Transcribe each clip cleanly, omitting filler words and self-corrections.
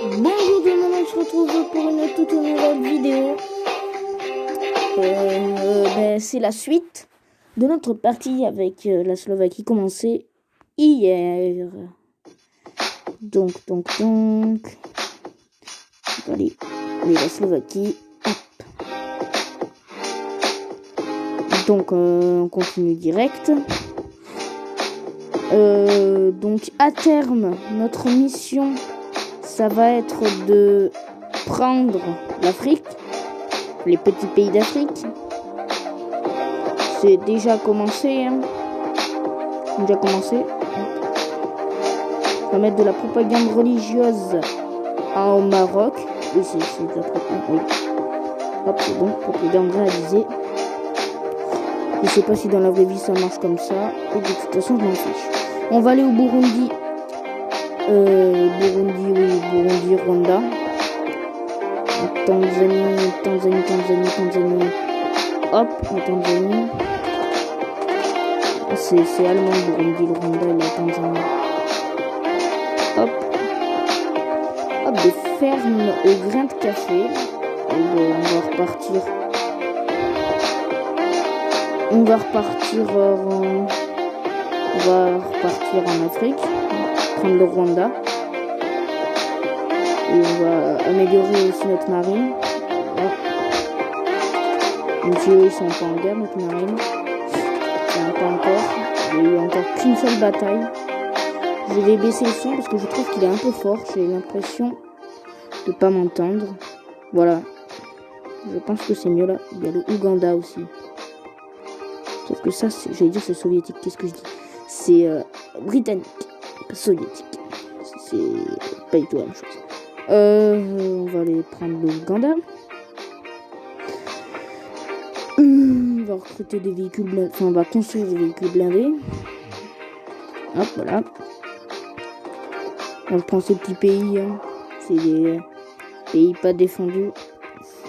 Bonjour tout le monde, on se retrouve pour une toute nouvelle vidéo. C'est la suite de notre partie avec la Slovaquie commencée hier. Donc. Allez, la Slovaquie. Hop. Donc, on continue direct. Donc, à terme, notre mission, ça va être de prendre l'Afrique, les petits pays d'Afrique. C'est déjà commencé, hein. On va mettre de la propagande religieuse au Maroc. Oui, c'est de la propagande. Oui. Hop, c'est bon, propagande réalisée. Je sais pas si dans la vraie vie ça marche comme ça. Et de toute façon, je m'en fiche. On va aller au Burundi. Burundi, Rwanda. Tanzanie. Hop, la Tanzanie. C'est allemand, Burundi, le Rwanda et la Tanzanie. Hop, des fermes au grain de café. On va repartir. On va repartir en Afrique, prendre le Rwanda. Et on va améliorer aussi notre marine. Donc ils sont pas en guerre, notre marine. Pas encore. Il n'y a eu encore qu'une seule bataille. Je vais baisser le son parce que je trouve qu'il est un peu fort. J'ai l'impression de pas m'entendre. Voilà. Je pense que c'est mieux là. Il y a le Ouganda aussi. Sauf que ça, j'allais dire c'est soviétique. Qu'est-ce que je dis? C'est britannique, pas soviétique. C'est pas du tout la même chose. On va aller prendre l'Ouganda. On va recruter des véhicules blindés. Enfin, on va construire des véhicules blindés. Hop, voilà. On prend ces petits pays. Hein. C'est des pays pas défendus.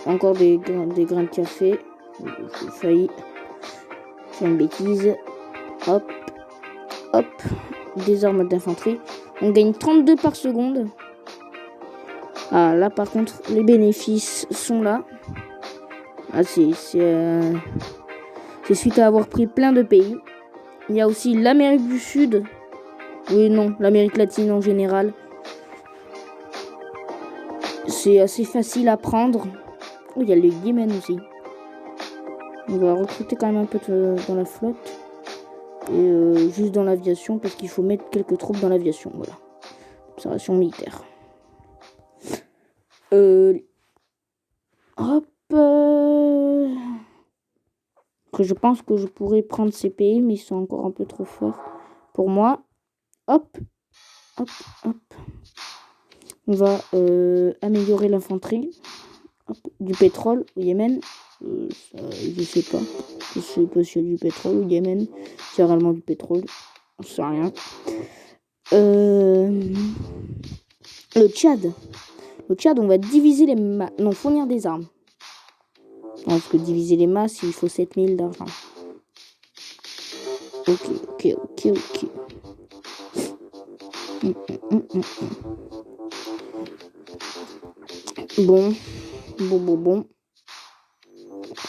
Encore des grains de café. J'ai failli faire une bêtise. Hop. Des armes d'infanterie. On gagne 32 par seconde. Ah, là, par contre, les bénéfices sont là. Ah, c'est suite à avoir pris plein de pays. Il y a aussi l'Amérique du Sud. Oui, non, l'Amérique latine en général. C'est assez facile à prendre. Oh, il y a le Yémen aussi. On va recruter quand même un peu dans la flotte. Et juste dans l'aviation, parce qu'il faut mettre quelques troupes dans l'aviation. Voilà. Observation militaire. Hop. Je pense que je pourrais prendre ces pays, mais ils sont encore un peu trop forts pour moi. Hop. On va améliorer l'infanterie. Du pétrole au Yémen. Je sais pas. Je sais pas s'il y a du pétrole au Yémen. S'il y a réellement du pétrole. On sait rien. Le Tchad. On va diviser les masses. Non, fournir des armes. Parce que diviser les masses, il faut 7000 d'argent. Ok. Bon.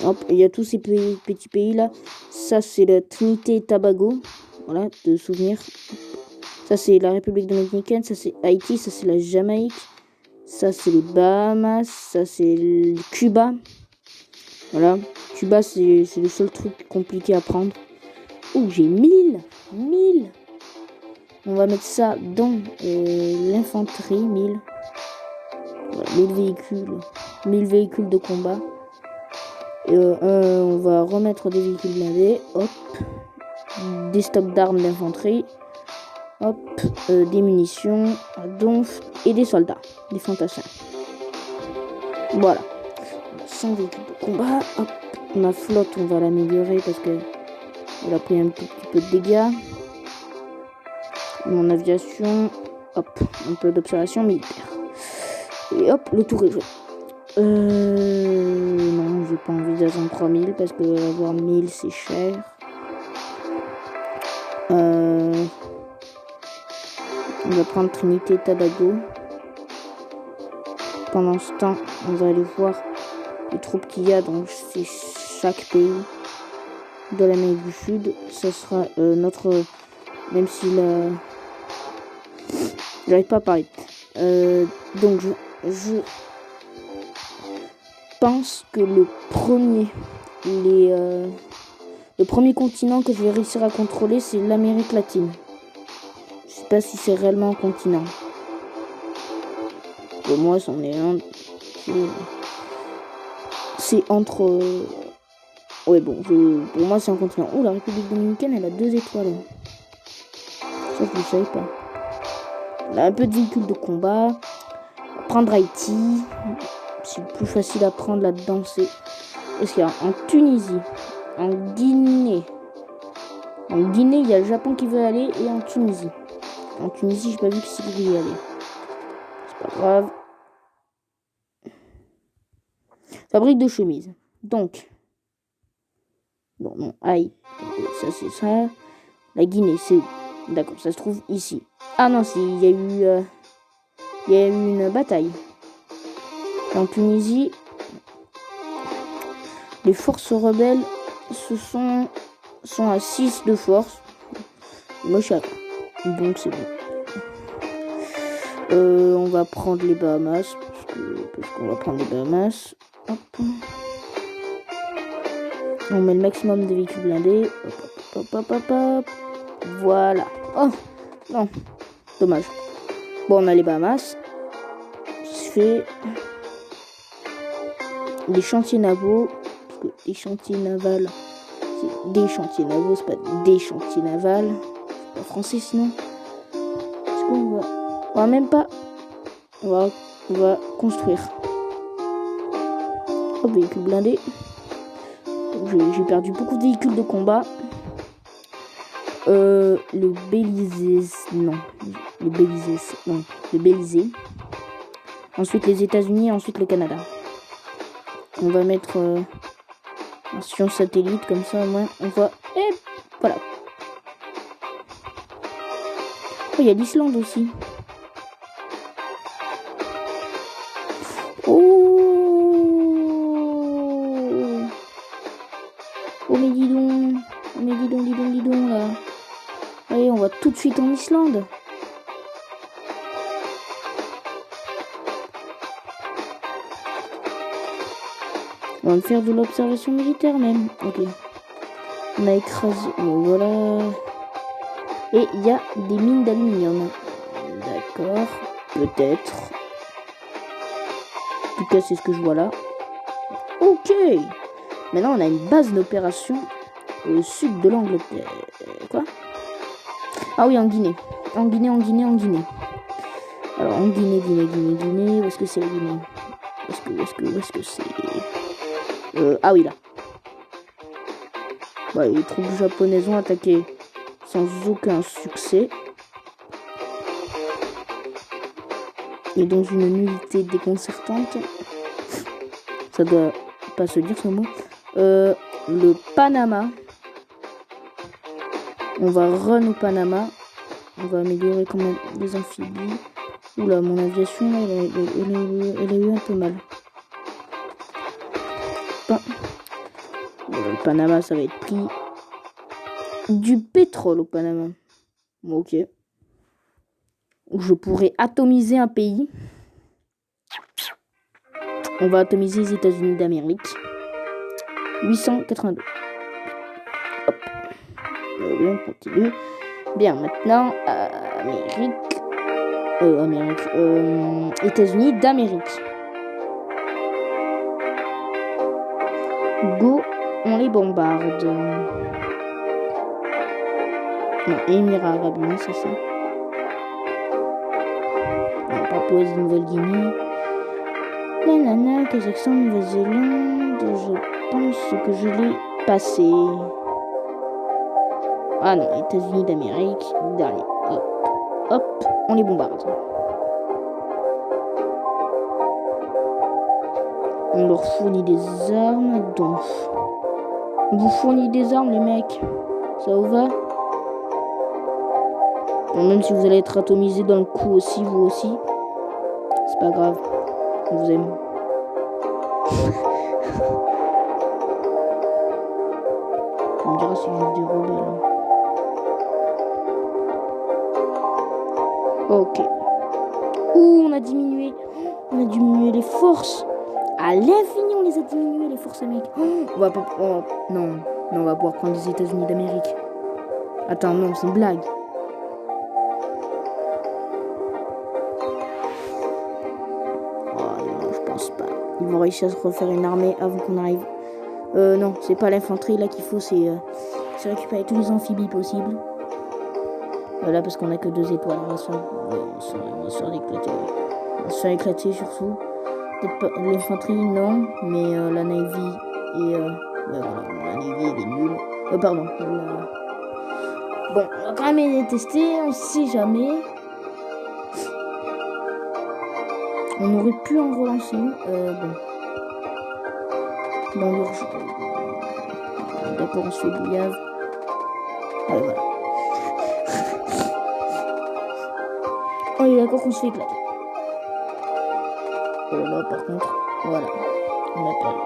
Hop, il y a tous ces petits pays là. Ça, c'est la Trinité et Tobago. Voilà, de souvenirs. Ça, c'est la République dominicaine. Ça, c'est Haïti. Ça, c'est la Jamaïque. Ça, c'est les Bahamas. Ça, c'est Cuba. Voilà. Cuba, c'est le seul truc compliqué à prendre. Oh, j'ai 1000. On va mettre ça dans l'infanterie. 1000. Voilà, 1000 véhicules de combat. Et on va remettre des véhicules blindés. Hop. Des stocks d'armes d'infanterie. Hop. Des munitions. Donf. Et des soldats. Des fantassins. Voilà. 100 véhicules de combat. Hop. Ma flotte, on va l'améliorer parce que elle a pris un petit peu de dégâts. Mon aviation. Hop. Un peu d'observation militaire. Et hop, le tour est joué. Non, j'ai pas envie d'attendre 3000 parce que avoir 1000 c'est cher. On va prendre Trinité et Tobago. pendant ce temps, on va aller voir les troupes qu'il y a dans chaque pays de l'Amérique du Sud. Ce sera notre... Même si la... J'arrive pas à parler. Donc je pense que le premier continent que je vais réussir à contrôler, c'est l'Amérique latine. Je sais pas si c'est réellement un continent. Pour moi, c'en est un. C'est entre... Ouais, bon, pour moi, c'est un continent. Oh, la République dominicaine, elle a 2 étoiles. Ça, je ne savais pas. Elle a un peu de véhicules de combat. On va prendre Haïti. C'est le plus facile à prendre là-dedans, c'est... Parce qu'il y a en Tunisie, en Guinée. En Guinée, il y a le Japon qui veut aller et en Tunisie. En Tunisie, j'ai pas vu que s'il voulait y aller. C'est pas grave. Fabrique de chemises. Donc. Bon, non, aïe. Ça, c'est ça. La Guinée, c'est où? D'accord, ça se trouve ici. Ah non, si, il y a eu une bataille. En Tunisie, les forces rebelles sont à 6 de force. Moi, je suis à 4. Donc, c'est bon. On va prendre les Bahamas. Parce qu'on va prendre les Bahamas. Hop. On met le maximum de véhicules blindés. Hop, hop, hop, hop, hop. Voilà. Oh, non. Dommage. Bon, on a les Bahamas. Qui se fait... Les chantiers navaux. Parce que les chantiers navals, c'est des chantiers navaux, c'est pas des chantiers navals. C'est pas français sinon. Est-ce qu'on va... On va même pas... On va construire. Hop, véhicule blindé. J'ai perdu beaucoup de véhicules de combat. Le Belize. Non. Le Belize. Non. Le Belize. Ensuite les États-Unis. Ensuite le Canada. On va mettre un sion satellite. Comme ça, au moins, on voit. Et voilà. Oh, il y a l'Islande aussi. Oh, mais dis donc. Mais dis donc, là. Allez, on va tout de suite en Islande. On va faire de l'observation militaire même. Ok. On a écrasé. Bon, voilà. Et il y a des mines d'aluminium. D'accord. Peut-être. En tout cas, c'est ce que je vois là. Ok. Maintenant, on a une base d'opération au sud de l'Angleterre. Quoi? Ah oui, en Guinée. En Guinée. Alors, en Guinée. Où est-ce que c'est la Guinée? Où est-ce que c'est? Ah oui, là. Ouais, les troupes japonaises ont attaqué sans aucun succès. Et dans une nullité déconcertante. Ça doit pas se dire ce mot. Le Panama. On va run au Panama. On va améliorer quand même les amphibies. Oula, mon aviation, elle a eu un peu mal. Bon. Le Panama, ça va être pris. Du pétrole au Panama. Bon, ok. Je pourrais atomiser un pays. On va atomiser les États-Unis d'Amérique. 882. Hop. On continue. Bien, maintenant, États-Unis d'Amérique. Go, on les bombarde. Non, Émirats Arabes Unis, c'est ça. Papouasie Nouvelle-Guinée. Nanana, Kazakhstan, Nouvelle-Zélande. Je pense que je l'ai passé. Ah non, États-Unis d'Amérique, dernier. Hop, hop, on les bombarde. On leur fournit des armes, donc. On vous fournit des armes, les mecs. Ça vous va? Bon, même si vous allez être atomisé dans le coup aussi, vous aussi. C'est pas grave. On vous aime. On me dira si j'ai des rebelles. Hein. Ok. Ouh, on a diminué. On a diminué les forces. À l'infini, on les a diminuées, les forces américaines. Oh, on va pas... Oh, non. Non, on va pouvoir prendre les États-Unis d'Amérique. Attends, non, c'est une blague. Oh non, je pense pas. Ils vont réussir à se refaire une armée avant qu'on arrive. Non, c'est pas l'infanterie là qu'il faut, c'est récupérer tous les amphibies possibles. Voilà, parce qu'on a que 2 étoiles. On va se faire éclater. On va se faire éclater surtout. L'infanterie, non, mais la Navy et... ouais, voilà, la Navy, elle est nulle. Pardon. Bon, on va quand même les tester, on sait jamais. On aurait pu en relancer une. Bon. Dans l'urgence. D'accord, on se fait bouillave. Ouais, voilà. Oh, il est d'accord qu'on se fait éclater. Oh là, par contre, voilà. On appelle.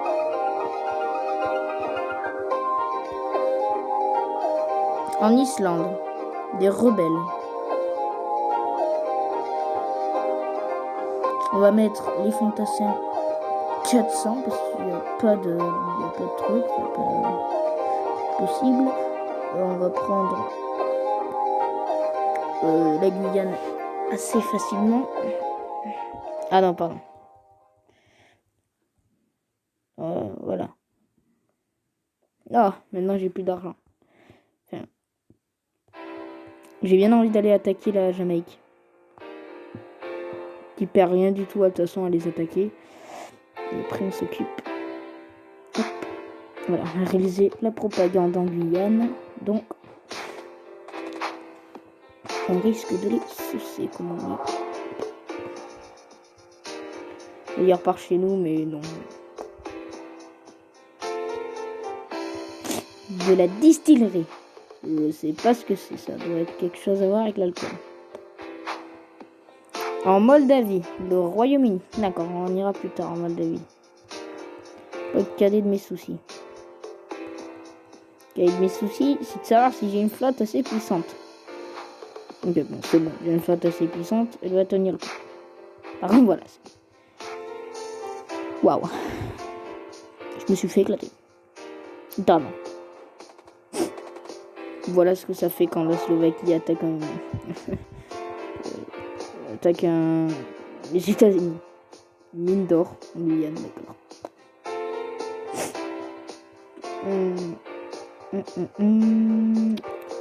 En Islande, des rebelles. On va mettre les fantassins 400 parce qu'il n'y a pas de truc, il n'y a pas possible. On va prendre la Guyane assez facilement. Ah non, pardon. Voilà. Ah, maintenant j'ai plus d'argent. Enfin, j'ai bien envie d'aller attaquer la Jamaïque. Qui perd rien du tout, de toute façon, à les attaquer. Et après, on s'occupe. Hop. Voilà, on a réalisé la propagande en Guyane. Donc, on risque de les sucer, comme on dit. Il repart chez nous, mais non. De la distillerie. Je sais pas ce que c'est, ça doit être quelque chose à voir avec l'alcool. En Moldavie, le Royaume-Uni. D'accord, on ira plus tard en Moldavie. Pas de cadet de mes soucis. Cadet de mes soucis, c'est de savoir si j'ai une flotte assez puissante. Ok, bon, c'est bon, j'ai une flotte assez puissante, elle doit tenir le coup. Par contre, voilà. Waouh. Je me suis fait éclater. Pardon. Voilà ce que ça fait quand la Slovaquie attaque les États-Unis. Mine d'or, en Guyane, d'accord.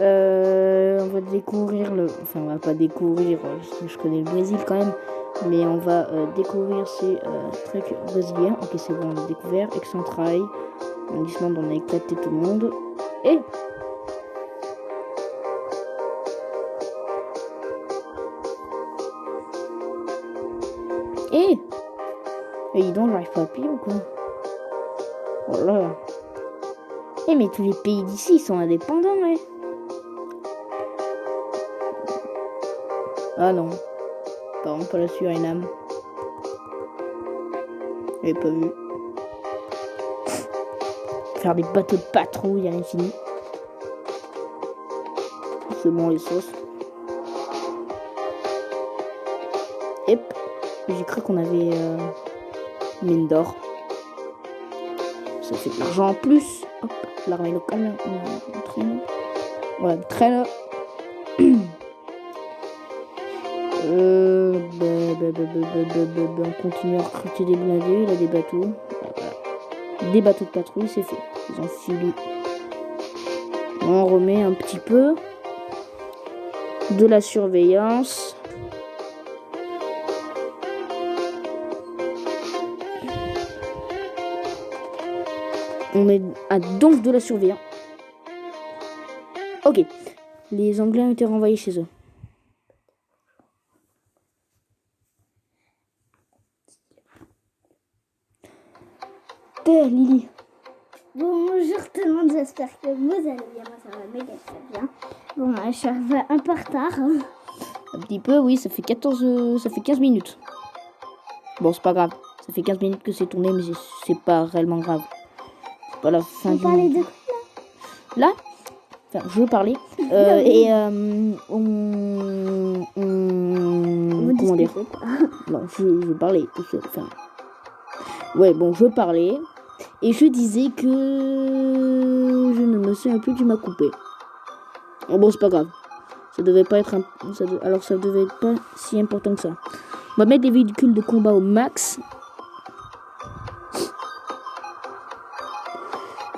On va découvrir Enfin, on va pas découvrir, je connais le Brésil quand même, mais on va découvrir ces trucs brésiliens. Ok, c'est bon, on l'a découvert. Excentrail. En Islande, on a éclaté tout le monde. Et dis donc, j'arrive pas à appuyer ou quoi? Oh là. Mais tous les pays d'ici, ils sont indépendants, ouais. Ah non. Pardon, pas la Suriname. J'avais pas vu. Faire des bateaux de patrouille à l'infini. C'est bon, les sauces. Hop. J'ai cru qu'on avait mine d'or. Ça fait de l'argent en plus. Hop, l'armée locale. Voilà, le traîneau. On continue à recruter des blindés. Il a des bateaux. Voilà. Des bateaux de patrouille, c'est fait. Ils ont fini. On remet un petit peu de la surveillance. On met donc de la surveillance. Ok. Les Anglais ont été renvoyés chez eux. Lily. Bonjour tout le monde, j'espère que vous allez bien. Moi ça va méga très bien. Bon, je suis arrivée un peu en retard. Un petit peu, oui, ça fait 15 minutes. Bon, c'est pas grave. Ça fait 15 minutes que c'est tourné, mais c'est pas réellement grave. C'est pas la fin On du parlait monde. de Là, enfin, je parlais. Comment dire? Non, je parlais tout seul. Enfin, ouais, bon, je parlais. Et je disais que je ne me souviens plus, tu m'as coupé. Oh, bon, c'est pas grave. Ça devait pas être alors ça devait être pas si important que ça. On va mettre les véhicules de combat au max.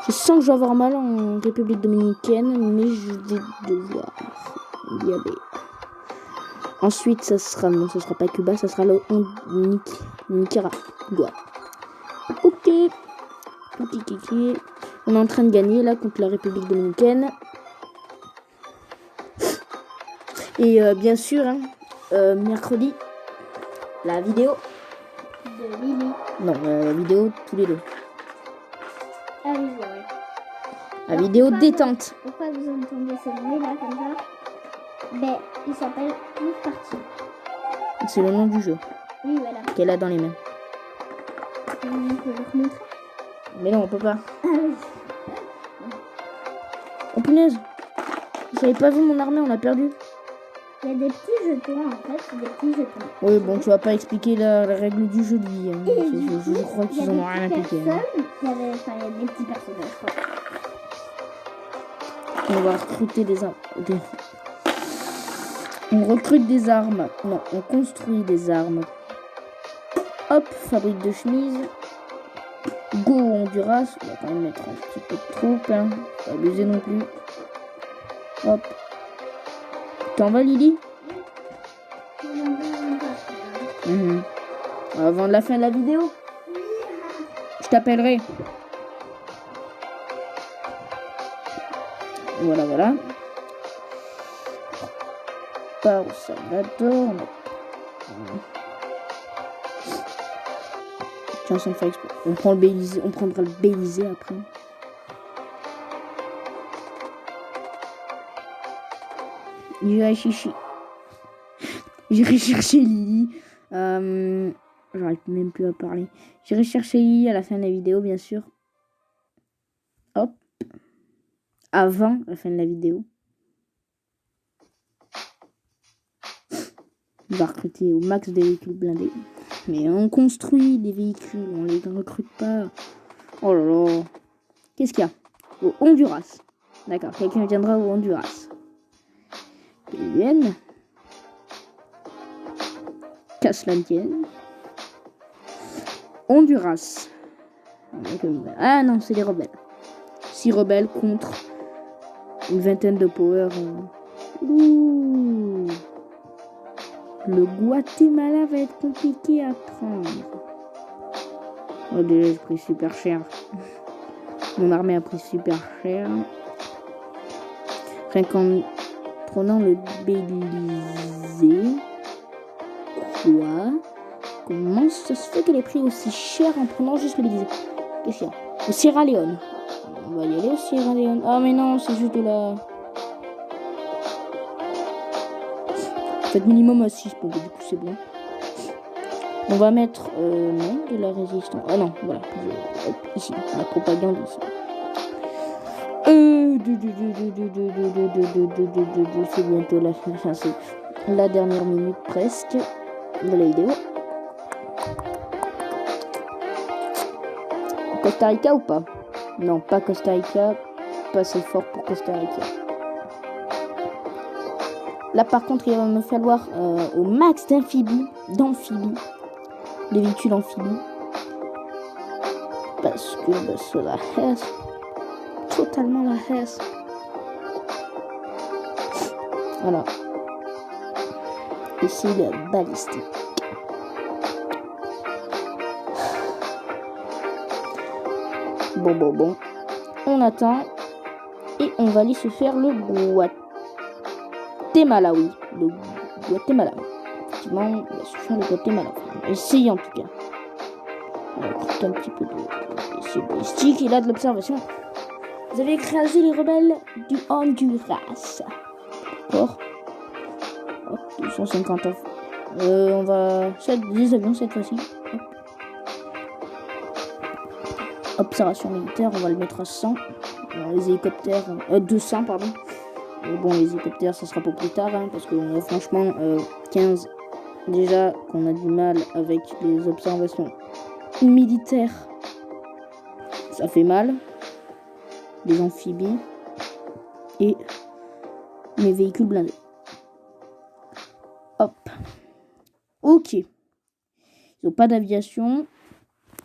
Je sens que je vais avoir mal en République dominicaine, mais je vais devoir y aller. Ensuite, ça sera pas Cuba, ça sera le Nicaragua. Ok. On est en train de gagner là contre la République dominicaine. Et bien sûr, hein, mercredi, la vidéo de Lily. Non, la vidéo tous les deux. Ah oui, ouais. La Alors, vidéo pourquoi détente. Pourquoi vous entendez ce bruit là comme ça? Ben, il s'appelle Move Party. C'est le nom du jeu Oui, voilà. qu'elle a dans les mains. On peut le montrer. Mais non, on peut pas. Ah oui. Oh punaise. J'avais pas vu mon armée, on l'a perdu. Il y a des petits jetons en fait, des petits jetons. Oui, bon, tu vas pas expliquer la règle du jeu, lui. Hein. Et du coup, Je crois qu'ils en ont rien à piquer. Hein. Il y avait des petits personnages. Quoi. On va recruter des armes. On recrute des armes. Non, on construit des armes. Hop, fabrique de chemise. Go Honduras. On va quand même mettre un petit peu de troupes. Hein. Pas abuser non plus. Hop. T'en vas, Lily? Avant la fin de la vidéo, je t'appellerai. Voilà. Par au Salvador. Tiens, sans faire exprès. On prend le Bélizé, on prendra le Bélizé après. J'irai chercher Lily. J'arrive même plus à parler. J'irai chercher Lily à la fin de la vidéo, bien sûr. Hop. Avant la fin de la vidéo. On va recruter au max des véhicules blindés. Mais on construit des véhicules, on les recrute pas. Oh là là. Qu'est-ce qu'il y a? Au Honduras. D'accord, quelqu'un viendra au Honduras. PUN. Qu'à cela ne tienne. Honduras. Ah non, c'est les rebelles. 6 rebelles contre une vingtaine de power. Ouh. Le Guatemala va être compliqué à prendre. Oh déjà, j'ai pris super cher. Mon armée a pris super cher. Rien qu'en prenant le Bélizé. Quoi? Comment ça se fait qu'elle ait pris aussi cher en prenant juste le Bélizé? Qu'est-ce qu'il y a? Au Sierra Leone. On va y aller au Sierra Leone. Ah mais non, c'est juste de la... Faites minimum à 6, bon, du coup c'est bon. On va mettre non, de la résistance. Ah non, voilà. Hop, ici, la propagande ici. C'est bientôt la fin. Enfin, c'est la dernière minute presque de la vidéo. Costa Rica ou pas? Non, pas Costa Rica. Pas assez fort pour Costa Rica. Là, par contre, il va me falloir au max d'amphibies, les véhicules amphibies. Parce que c'est la haisse. Totalement la haisse. Voilà. Et c'est le balistique. Bon. On attend. Et on va aller se faire le Guatemala, oui. Le Guatemala. Effectivement, on va se faire le Guatemala. Essayez en tout cas. On va recruter un petit peu de balistique et là de l'observation. Vous avez écrasé les rebelles du Honduras. D'accord. 250 ans. On va... des avions cette fois-ci. observation militaire, on va le mettre à 100. Les hélicoptères, 200 pardon. Bon, les hélicoptères, ça sera pour plus tard, hein, parce que franchement, 15, déjà qu'on a du mal avec les observations militaires, ça fait mal. Les amphibies et les véhicules blindés. Hop. Ok. Ils n'ont pas d'aviation,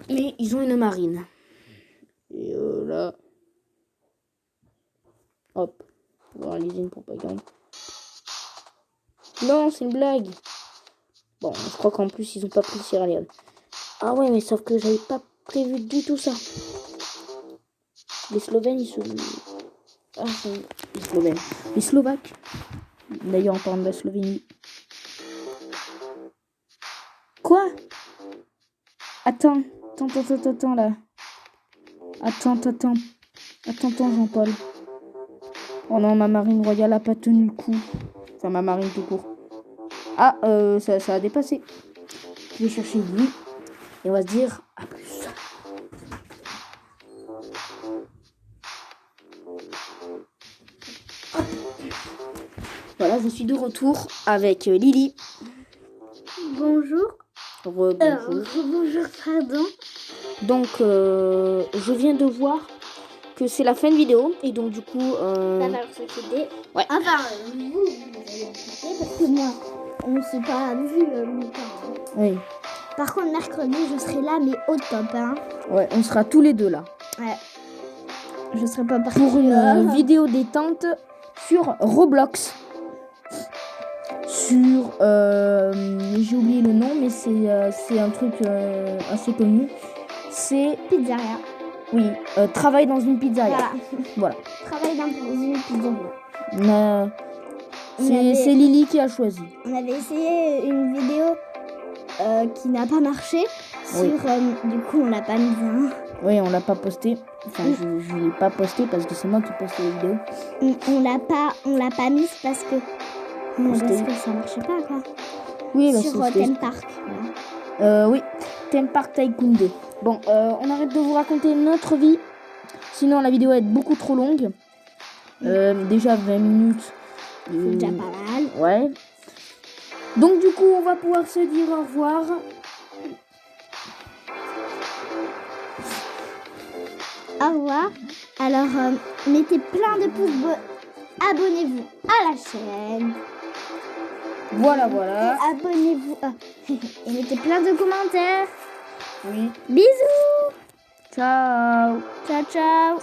mais ils ont une marine. Et là. Hop. On va réaliser une propagande. Non, c'est une blague. Bon, je crois qu'en plus, ils n'ont pas pris le Sierra Leone. Ah ouais, mais sauf que j'avais pas prévu du tout ça. Les Slovènes, ils sont... Ah, c'est les Slovènes. Les Slovaques. D'ailleurs, en parlant de la Slovénie. Quoi? Attends là. Attends, Jean-Paul. Oh non, ma marine royale a pas tenu le coup. Enfin, ma marine tout court. Ah, ça a dépassé. Je vais chercher lui. Et on va se dire à plus. Voilà, je suis de retour avec Lily. Bonjour. Bonjour. Bonjour, pardon. Donc, je viens de voir que c'est la fin de vidéo. Et donc, du coup... Ça va se quitter. Ouais. Enfin, vous allez quitter parce que moi, on ne s'est pas vu longtemps. Oui. Par contre, mercredi, je serai là, mais au top. Hein. Ouais, on sera tous les deux là. Ouais. Je serai pas partie. Pour une vidéo détente sur Roblox. Sur... j'ai oublié le nom, mais c'est un truc assez connu. C'est... Pizzeria. Oui, travail dans une pizzeria. Voilà. Voilà. Travail dans une pizzeria. C'est Lily qui a choisi. On avait essayé une vidéo qui n'a pas marché. Oui. Du coup, on l'a pas mise. Hein. Oui, on l'a pas posté. Enfin, je l'ai pas posté parce que c'est moi qui poste les vidéos. On l'a pas mise parce que ça marchait pas quoi. Oui, sur Theme Park. Oui, Theme Park Tycoon 2. Bon, on arrête de vous raconter notre vie. Sinon, la vidéo va être beaucoup trop longue. Déjà 20 minutes. C'est déjà pas mal. Ouais. Donc, du coup, on va pouvoir se dire au revoir. Au revoir. Alors, mettez plein de pouces bleus. Abonnez-vous à la chaîne. Voilà. Et abonnez-vous. Et mettez plein de commentaires. Oui. Bisous. Ciao. Ciao. Ciao.